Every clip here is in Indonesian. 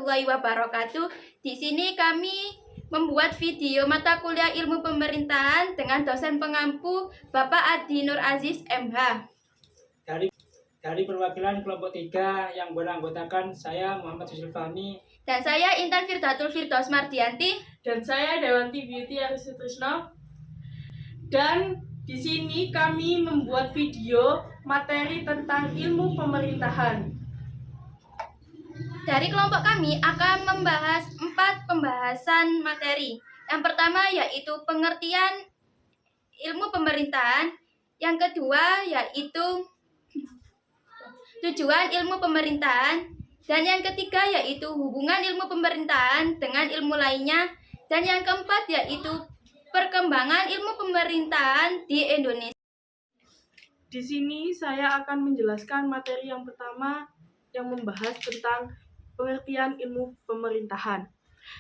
warahmatullahi wabarakatuh. Di sini kami membuat video mata kuliah ilmu pemerintahan dengan dosen pengampu Bapak Adi Nur Aziz MH. Dari perwakilan kelompok 3 yang beranggotakan saya Muhammad Yusuf Fahmi dan saya Intan Firdatul Firdaus Mardianti dan saya Dewanti Beauty Arisutrisno. Dan di sini kami membuat video materi tentang ilmu pemerintahan. Dari kelompok kami akan membahas 4 pembahasan materi. Yang pertama yaitu pengertian ilmu pemerintahan. Yang kedua yaitu tujuan ilmu pemerintahan. Dan yang ketiga yaitu hubungan ilmu pemerintahan dengan ilmu lainnya. Dan yang keempat yaitu perkembangan ilmu pemerintahan di Indonesia. Di sini saya akan menjelaskan materi yang pertama yang membahas tentang pengertian ilmu pemerintahan.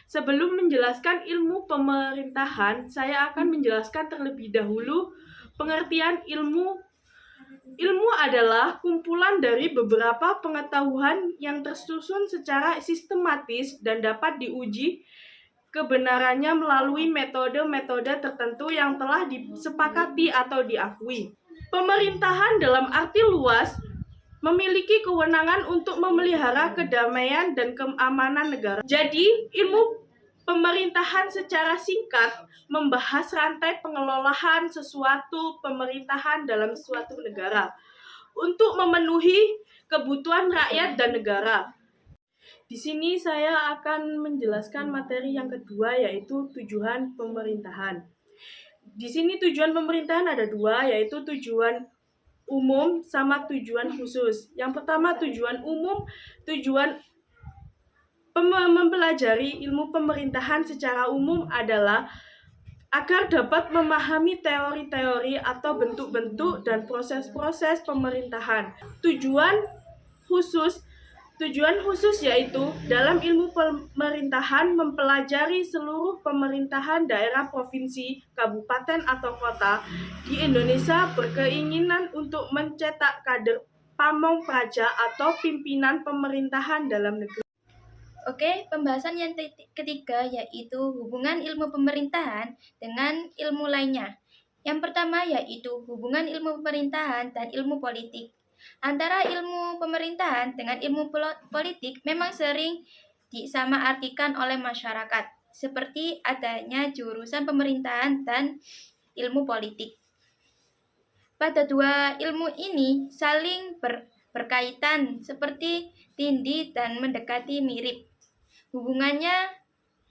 Sebelum menjelaskan ilmu pemerintahan, saya akan menjelaskan terlebih dahulu pengertian ilmu. Ilmu adalah kumpulan dari beberapa pengetahuan yang tersusun secara sistematis dan dapat diuji kebenarannya melalui metode-metode tertentu yang telah disepakati atau diakui. Pemerintahan dalam arti luas memiliki kewenangan untuk memelihara kedamaian dan keamanan negara. Jadi, ilmu pemerintahan secara singkat membahas rantai pengelolaan sesuatu pemerintahan dalam suatu negara untuk memenuhi kebutuhan rakyat dan negara. Di sini saya akan menjelaskan materi yang kedua yaitu tujuan pemerintahan. Di sini tujuan pemerintahan ada 2 yaitu tujuan umum sama tujuan khusus. Yang pertama tujuan umum, tujuan mempelajari ilmu pemerintahan secara umum adalah agar dapat memahami teori-teori atau bentuk-bentuk dan proses-proses pemerintahan. Tujuan khusus yaitu dalam ilmu pemerintahan mempelajari seluruh pemerintahan daerah, provinsi, kabupaten atau kota di Indonesia berkeinginan untuk mencetak kader pamong praja atau pimpinan pemerintahan dalam negeri. Oke, pembahasan yang ketiga yaitu hubungan ilmu pemerintahan dengan ilmu lainnya. Yang pertama yaitu hubungan ilmu pemerintahan dan ilmu politik. Antara ilmu pemerintahan dengan ilmu politik memang sering disamaartikan oleh masyarakat, seperti adanya jurusan pemerintahan dan ilmu politik. Pada 2 ilmu ini saling berkaitan seperti tindih dan mendekati mirip. Hubungannya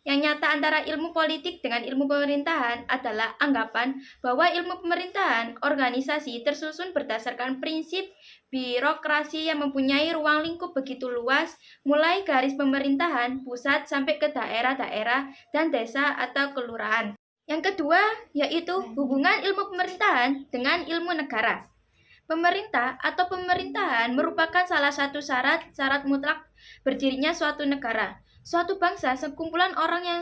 yang nyata antara ilmu politik dengan ilmu pemerintahan adalah anggapan bahwa ilmu pemerintahan organisasi tersusun berdasarkan prinsip birokrasi yang mempunyai ruang lingkup begitu luas, mulai garis pemerintahan pusat sampai ke daerah-daerah dan desa atau kelurahan. Yang kedua yaitu hubungan ilmu pemerintahan dengan ilmu negara. Pemerintah atau pemerintahan merupakan salah satu syarat mutlak berdirinya suatu negara. Suatu bangsa, sekumpulan orang yang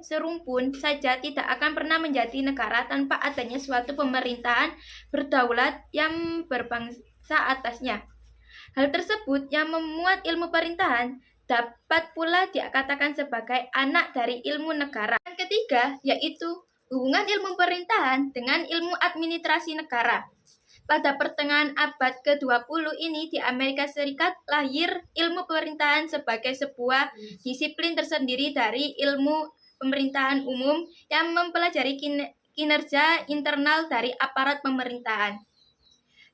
serumpun saja tidak akan pernah menjadi negara tanpa adanya suatu pemerintahan berdaulat yang berbangsa atasnya. Hal tersebut yang memuat ilmu pemerintahan dapat pula dikatakan sebagai anak dari ilmu negara. Yang ketiga yaitu hubungan ilmu pemerintahan dengan ilmu administrasi negara. Pada pertengahan abad ke-20 ini di Amerika Serikat lahir ilmu pemerintahan sebagai sebuah disiplin tersendiri dari ilmu pemerintahan umum yang mempelajari kinerja internal dari aparat pemerintahan.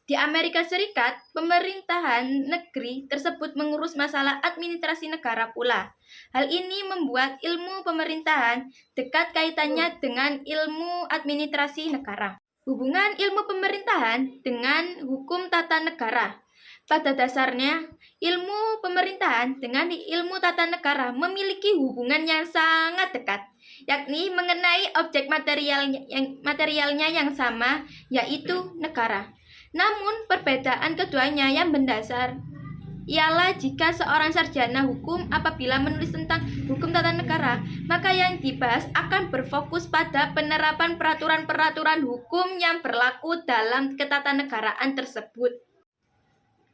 Di Amerika Serikat, pemerintahan negeri tersebut mengurus masalah administrasi negara pula. Hal ini membuat ilmu pemerintahan dekat kaitannya dengan ilmu administrasi negara. Hubungan ilmu pemerintahan dengan hukum tata negara. Pada dasarnya, ilmu pemerintahan dengan ilmu tata negara memiliki hubungan yang sangat dekat, yakni mengenai objek materialnya yang sama, yaitu negara. Namun, perbedaan keduanya yang mendasar ialah jika seorang sarjana hukum apabila menulis tentang hukum tata negara, maka yang dibahas akan berfokus pada penerapan peraturan-peraturan hukum yang berlaku dalam ketatanegaraan tersebut.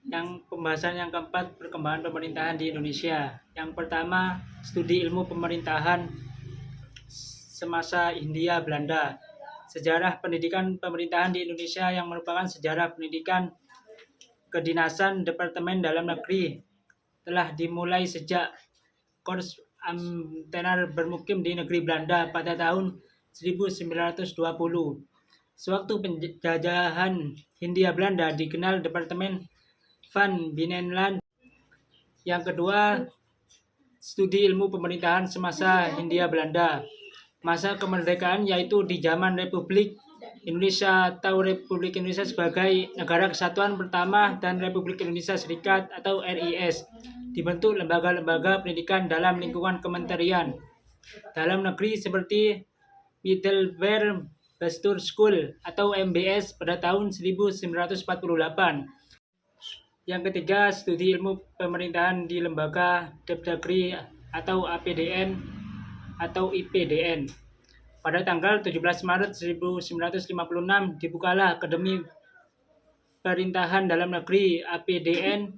Yang pembahasan yang keempat, perkembangan pemerintahan di Indonesia. Yang pertama, studi ilmu pemerintahan semasa Hindia Belanda. Sejarah pendidikan pemerintahan di Indonesia yang merupakan sejarah pendidikan kedinasan Departemen Dalam Negeri telah dimulai sejak Kors Ambtenaar bermukim di negeri Belanda pada tahun 1920. Sewaktu penjajahan Hindia Belanda dikenal Departemen Van Binnenland. Yang kedua, studi ilmu pemerintahan semasa Hindia Belanda. Masa kemerdekaan yaitu di zaman Republik Indonesia atau Republik Indonesia sebagai negara kesatuan pertama dan Republik Indonesia Serikat atau RIS. Dibentuk lembaga-lembaga pendidikan dalam lingkungan kementerian dalam negeri seperti Middelbaar Bestuur School atau MBS pada tahun 1948. Yang ketiga, studi ilmu pemerintahan di lembaga Depdagri atau APDN atau IPDN. Pada tanggal 17 Maret 1956 dibukalah Akademi Pemerintahan Dalam Negeri APDN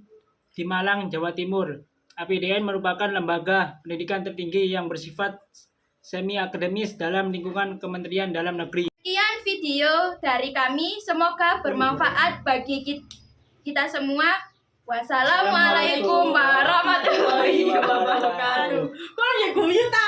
di Malang, Jawa Timur. APDN merupakan lembaga pendidikan tertinggi yang bersifat semi-akademis dalam lingkungan Kementerian Dalam Negeri. Sekian video dari kami, semoga bermanfaat bagi kita semua. Wassalamualaikum warahmatullahi wabarakatuh. Kok ya guyu ta?